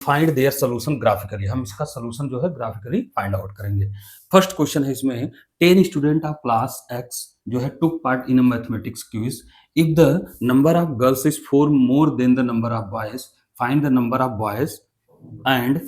Find there solution graphically, हम इसका solution जो है ग्राफिकली फाइंड आउट करेंगे। फर्स्ट क्वेश्चन है इसमें, 10 स्टूडेंट ऑफ क्लास एक्स जो है took part in a mathematics quiz, if the number of girls is 4 more than the number of boys, find the number of boys and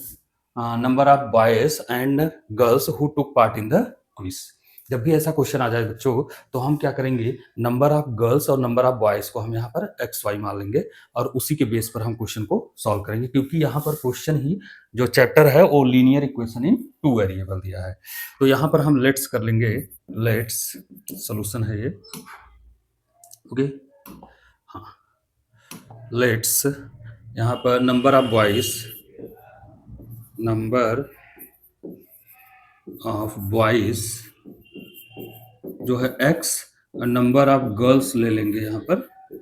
number of boys and girls who took part in the quiz. जब भी ऐसा question आ जाए बच्चों, तो हम क्या करेंगे, number of girls और नंबर ऑफ बॉयज को हम यहाँ पर एक्स वाई मान लेंगे और उसी के बेस पर हम क्वेश्चन को सॉल्व करेंगे, क्योंकि यहाँ पर क्वेश्चन ही जो चैप्टर है वो linear equation in two variable दिया है। तो यहाँ पर हम लेट्स कर लेंगे, लेट्स सॉल्यूशन है ये, ओके। हाँ, लेट्स यहाँ पर number of boys, number of boys जो है x और नंबर ऑफ गर्ल्स ले लेंगे यहाँ पर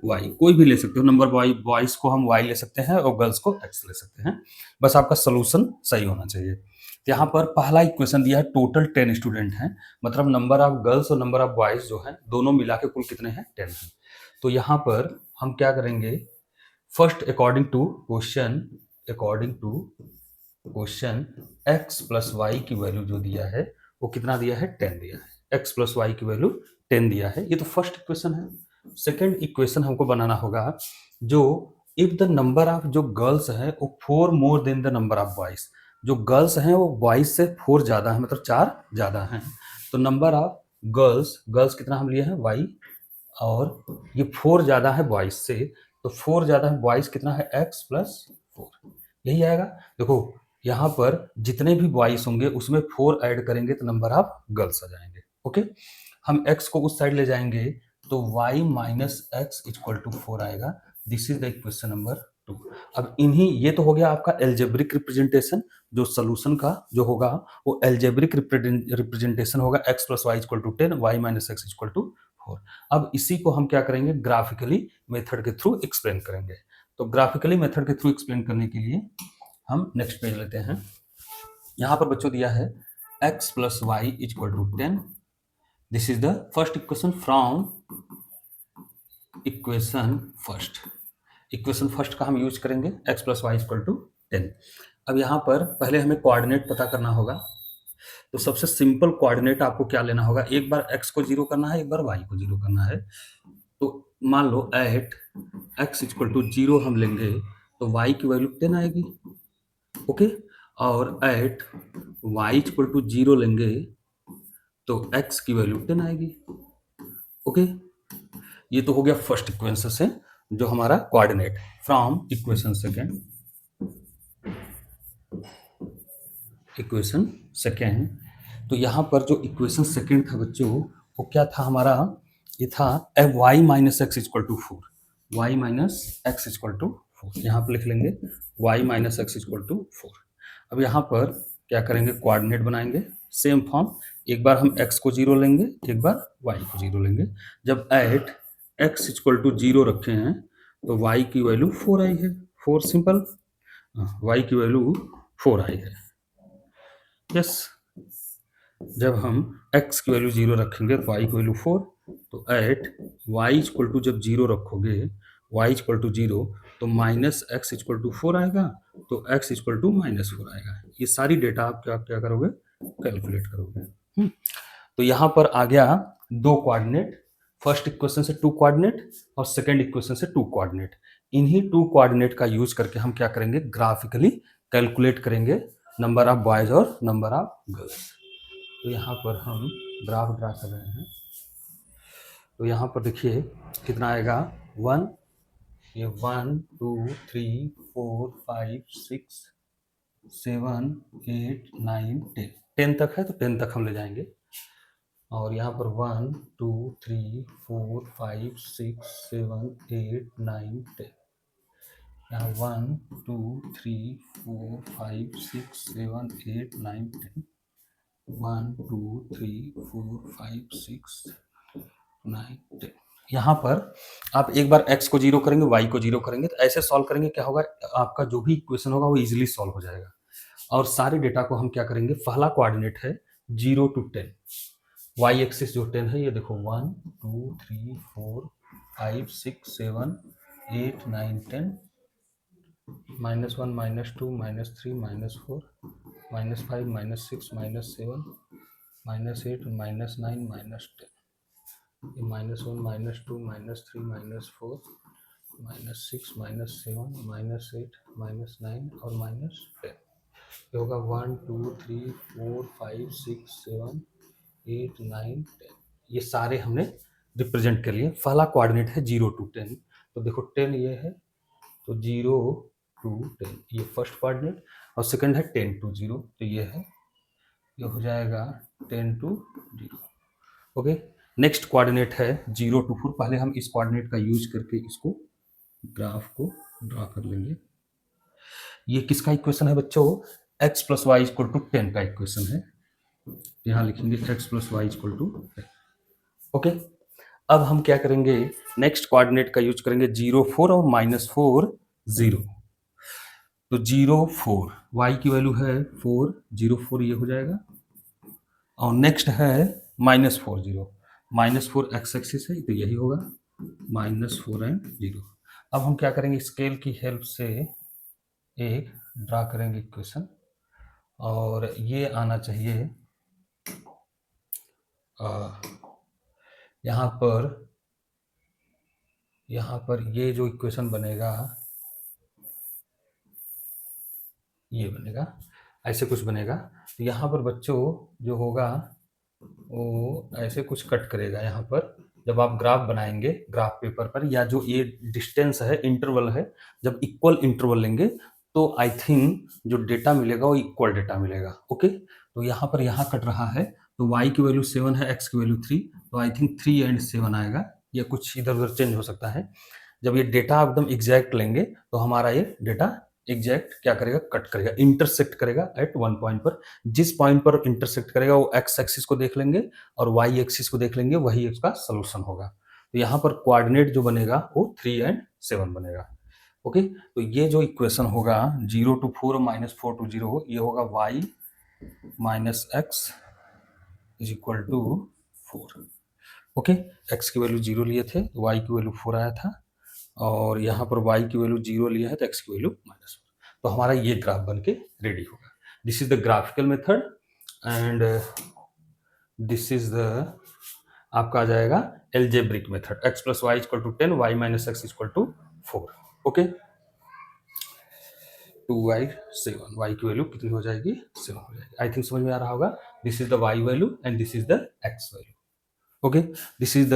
y, कोई भी ले सकते हो नंबर, बॉयज को हम y ले सकते हैं और गर्ल्स को x ले सकते हैं, बस आपका सोल्यूशन सही होना चाहिए। तो यहाँ पर पहला इक्वेशन दिया है, टोटल 10 स्टूडेंट हैं, मतलब नंबर ऑफ गर्ल्स और नंबर ऑफ बॉयज जो है दोनों मिला के कुल कितने हैं, 10 हैं। तो यहाँ पर हम क्या करेंगे, first according to question x plus Y की वैल्यू जो दिया है वो कितना दिया है, 10 दिया है। x प्लस वाई की वैल्यू 10 दिया है, ये तो फर्स्ट इक्वेशन है। सेकंड इक्वेशन हमको बनाना होगा, जो इफ द नंबर ऑफ जो गर्ल्स है वो 4 more than the number of boys, जो गर्ल्स हैं वो बॉयज से 4 ज्यादा है, मतलब 4 ज्यादा हैं। तो नंबर ऑफ गर्ल्स कितना हम लिए हैं y, और ये 4 ज्यादा है बॉयज से, तो 4 ज्यादा है बॉयज कितना है, x प्लस 4, यही आएगा। देखो यहाँ पर जितने भी बॉयज होंगे उसमें 4 ऐड करेंगे तो नंबर ऑफ गर्ल्स आ जाएंगे, ओके। हम x को उस साइड ले जाएंगे तो y minus X equal to 4 आएगा। This is the equation number 2। अब इन्हीं, ये तो हो गया आपका एल्जेब्रिक रिप्रेजेंटेशन, जो सोल्यूशन का जो होगा वो एल्जेब्रिक रिप्रेजेंटेशन होगा, x plus Y equal to 10, y minus X equal to 4। अब इसी को हम क्या करेंगे, ग्राफिकली मेथड के थ्रू एक्सप्लेन करेंगे। तो ग्राफिकली मेथड के थ्रू एक्सप्लेन करने के लिए हम नेक्स्ट पेज लेते हैं। यहाँ पर बच्चों दिया है x plus Y equal to 10, this is the first equation from equation first का हम यूज करेंगे, x plus Y equal to 10। अब यहाँ पर पहले हमें कोऑर्डिनेट पता करना होगा, तो सबसे सिंपल कोऑर्डिनेट आपको क्या लेना होगा, एक बार x को जीरो करना है, एक बार y को जीरो करना है। तो मान लो एट x इक्वल टू 0 हम लेंगे तो y की वैल्यू 10 आएगी, ओके। और एट y इक्वल टू 0 लेंगे तो x की वैल्यू 10 आएगी, ओके। ये तो हो गया फर्स्ट इक्वेशन से जो हमारा कोऑर्डिनेट फ्रॉम इक्वेशन सेकेंड। तो यहाँ पर जो इक्वेशन सेकेंड था बच्चों, वो क्या था हमारा, ये था y minus X equal to 4, y minus X equal to 4, यहाँ पर लिख लेंगे y minus X equal to 4। अब यहाँ पर क्या करेंगे, कोऑर्डिनेट बनाएंगे सेम फॉर्म, एक बार हम x को 0 लेंगे, एक बार y को 0 लेंगे। जब एट x इक्वल टू 0 रखे हैं तो y की वैल्यू 4 आई है, 4 सिंपल, y की वैल्यू 4 आई है, यस। जब हम x की वैल्यू 0 रखेंगे तो y की वैल्यू 4, तो एट y इक्वल टू जब 0 रखोगे, y इक्वल टू 0 तो माइनस एक्स इक्वल टू 4 आएगा, तो x इक्वल टू माइनस 4 आएगा। ये सारी डेटा आप क्या करोगे, कैलकुलेट करोगे। तो यहाँ पर आ गया दो कोऑर्डिनेट, फर्स्ट इक्वेशन से 2 कोऑर्डिनेट और सेकंड इक्वेशन से 2 कोऑर्डिनेट। इन्हीं 2 कोऑर्डिनेट का यूज करके हम क्या करेंगे, ग्राफिकली कैलकुलेट करेंगे नंबर ऑफ बॉयज और नंबर ऑफ गर्ल्स। तो यहाँ पर हम ग्राफ ड्रा कर रहे हैं, तो यहाँ पर देखिए कितना आएगा, 1, ये 1 2 3 4 5 6 7 8 9 10, 10 तक है तो 10 तक हम ले जाएंगे। और यहाँ पर 1 2 3 4 5 6 7 8 9 10, यहाँ 1 2 3 4 5 6 7 8 9 10, 1 2 3 4 5 6 9 10। यहाँ पर आप एक बार x को 0 करेंगे, y को 0 करेंगे, तो ऐसे सॉल्व करेंगे, क्या होगा, आपका जो भी इक्वेशन होगा वो इजीली सॉल्व हो जाएगा। और सारे डेटा को हम क्या करेंगे, पहला कोऑर्डिनेट है 0 to 10, y एक्सिस जो 10 है, ये देखो 1 2 3 4 5 6 7 8 9 10, -1 -2 -3 -4 -5 -6 -7 -8 -9 -10, ये -1 -2 -3 -4 -6 -7 -8 -9 और -10, ये होगा 1 2 3 4 5 6 7 8 9 10। ये सारे हमने रिप्रेजेंट कर लिए। पहला कोऑर्डिनेट है 0 to 10, तो देखो 10 ये है, तो 0 to 10 ये फर्स्ट कोऑर्डिनेट, और सेकंड है 10 to 0, तो ये है, ये हो जाएगा 10 to 0। ओके, नेक्स्ट कोऑर्डिनेट है 0 to 4। पहले हम इस कोऑर्डिनेट का यूज करके इसको ग्राफ को ड्रा कर लेंगे। ये किसका इक्वेशन है बच्चों? x + y = 10 का इक्वेशन है। यहाँ लिखेंगे x + y = 10। ओके, अब हम क्या करेंगे, नेक्स्ट कोऑर्डिनेट का यूज करेंगे 0 4 और -4 0। तो 0 4 y की वैल्यू है 4, 0 4 ये हो जाएगा, और नेक्स्ट है -4 0, -4 x एक्सिस है तो यही होगा, -4 and 0। अब हम क्या करेंगे, स्केल की हेल्प से एक ड्रा करेंगे इक्वेशन, और ये आना चाहिए यहाँ पर ये जो इक्वेशन बनेगा, ये बनेगा, ऐसे कुछ बनेगा। तो यहाँ पर बच्चों जो होगा वो ऐसे कुछ कट करेगा। यहाँ पर जब आप ग्राफ बनाएंगे ग्राफ पेपर पर, या जो ये डिस्टेंस है, इंटरवल है, जब इक्वल इंटरवल लेंगे तो आई थिंक जो डेटा मिलेगा वो इक्वल डेटा मिलेगा। ओके, तो यहाँ पर यहाँ कट रहा है, तो y की वैल्यू 7 है, x की वैल्यू 3, तो आई थिंक 3 and 7 आएगा, या कुछ इधर उधर चेंज हो सकता है। जब ये डेटा एकदम एग्जैक्ट लेंगे तो हमारा ये डेटा एग्जैक्ट क्या करेगा, कट करेगा, इंटरसेक्ट करेगा एट वन पॉइंट पर। जिस पॉइंट पर इंटरसेक्ट करेगा वो एक्स एक्सिस को देख लेंगे और वाई एक्सिस को देख लेंगे, वही इसका सोल्यूशन होगा। तो यहाँ पर कोऑर्डिनेट जो बनेगा वो 3 and 7 बनेगा। ओके, तो ये जो इक्वेशन होगा 0 to 4 -4 to 0, ये होगा y - x = 4। ओके, x की वैल्यू 0 लिए थे, y की वैल्यू 4 आया था, और यहाँ पर y की वैल्यू 0 लिया है तो x की वैल्यू -4। तो हमारा ये ग्राफ बन के रेडी होगा। This is the graphical method, and this is the आपका आ जाएगा algebraic method, x + y = 10, y - x = 4। Okay, 2y 7, y की वैल्यू कितनी हो जाएगी, 7 हो जाएगी। आई थिंक समझ में आ रहा होगा। This is the y value and this is the x value. Okay, this is the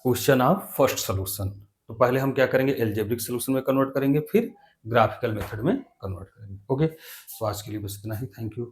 question of first solution. तो पहले हम क्या करेंगे, एल्जेब्रिक सोल्यूशन में कन्वर्ट करेंगे, फिर ग्राफिकल मेथड में कन्वर्ट करेंगे। ओके, तो आज के लिए बस इतना ही। Thank you.